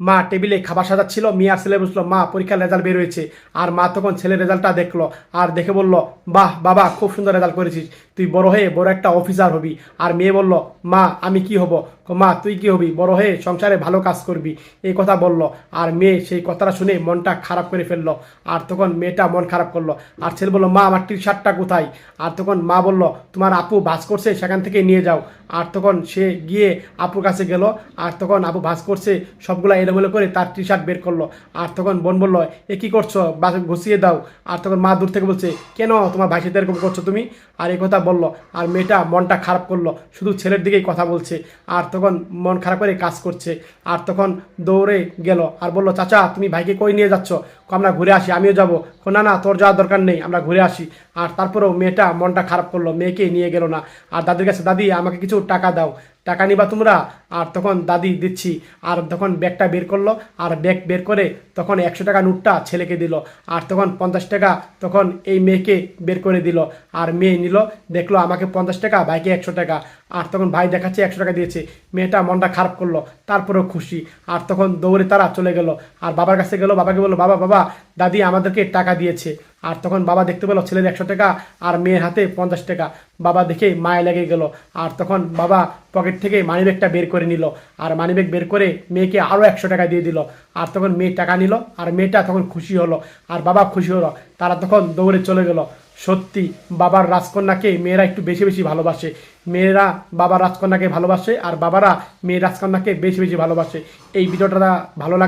মা টেবিলে খাবার সাজাচ্ছিল, মেয়ে আর ছেলে বুঝলো মা পরীক্ষার রেজাল্ট বের হয়েছে। আর মা তখন ছেলের রেজাল্টটা দেখলো, আর দেখে বলল, বাহ বাবা, খুব সুন্দর রেজাল্ট করেছিস, তুই বড় হয়ে বড় একটা অফিসার হবি। আর মেয়ে বলল, মা আমি কি হব? মা তুই কি হবি? বড় হয়ে সংসারে ভালো কাজ করবি, এই কথা বলল। আর মেয়ে সেই কথাটা শুনে মনটা খারাপ করে ফেললো। আর তখন মেয়েটা মন খারাপ করলো। আর ছেলে বলল, মা আমার টি শার্টটা কোথায়? আর তখন মা বলল, তোমার আপু ভাঁজ করছে, সেখান থেকে নিয়ে যাও। আর তখন সে গিয়ে আপুর কাছে গেল। আর তখন আপু ভাঁজ করছে, সবগুলা এলোমেলো করে তার টি শার্ট বের করলো। আর তখন বোন বলল, এ কি করছো, গুছিয়ে দাও। আর তখন মা দূর থেকে বলছে, কেন তোমার ভাইয়ের সাথে এরকম করছো তুমি? আর এই কথা বললো। আর মেয়েটা মনটা খারাপ করলো, শুধু ছেলের দিকেই কথা বলছে। আর তখন মন খারাপ করে কাজ করছে। আর তখন দৌড়ে গেল আর বলল, চাচা তুমি ভাইকে কই নিয়ে যাচ্ছ? আমরা ঘুরে আসি, আমিও যাবো। না না, তোর যাওয়ার দরকার নেই, আমরা ঘুরে আসি। আর তারপরেও মেয়েটা মনটা খারাপ করলো, মেয়েকে নিয়ে গেল না। আর দাদির কাছে, দাদি আমাকে কিছু টাকা দাও। টাকা নিবা তোমরা? আর তখন দাদি, দিচ্ছি। আর তখন ব্যাগটা বের করলো। আর ব্যাগ বের করে তখন 100 টাকা নোটটা ছেলেকে দিল। আর তখন 50 টাকা তখন এই মেয়েকে বের করে দিল। আর মেয়ে নিল, দেখলো আমাকে 50 টাকা, ভাইকে 100 টাকা। আর তখন ভাই দেখাচ্ছে 100 টাকা দিয়েছে। মেয়েটা মনটা খারাপ করলো, তারপরেও খুশি। আর তখন দৌড়ে তারা চলে গেল। আর বাবার কাছে গেল, বাবাকে বললো, বাবা বাবা, দাদি আমাদেরকে টাকা দিয়েছে। আর তখন বাবা দেখতে পেলো ছেলের 100 টাকা আর মেয়ের হাতে 50 টাকা। বাবা দেখে মায়া লেগে গেল। আর তখন বাবা পকেট থেকে মানিব্যাগটা বের করে নিল। আর মানিব্যাগ বের করে মেয়েকে আরও 100 টাকা দিয়ে দিল। আর তখন মেয়ে টাকা নিল। আর মেয়েটা তখন খুশি হলো। আর বাবা খুশি হলো। তারা তখন দৌড়ে চলে গেল। সত্যি বাবার রাজকন্যাকে মেয়েরা একটু বেশি বেশি ভালোবাসে। মেয়েরা বাবার রাজকন্যাকে ভালোবাসে, আর বাবারা মেয়ের রাজকন্যাকে বেশি বেশি ভালোবাসে। এই ভিডিওটা ভালো লাগে।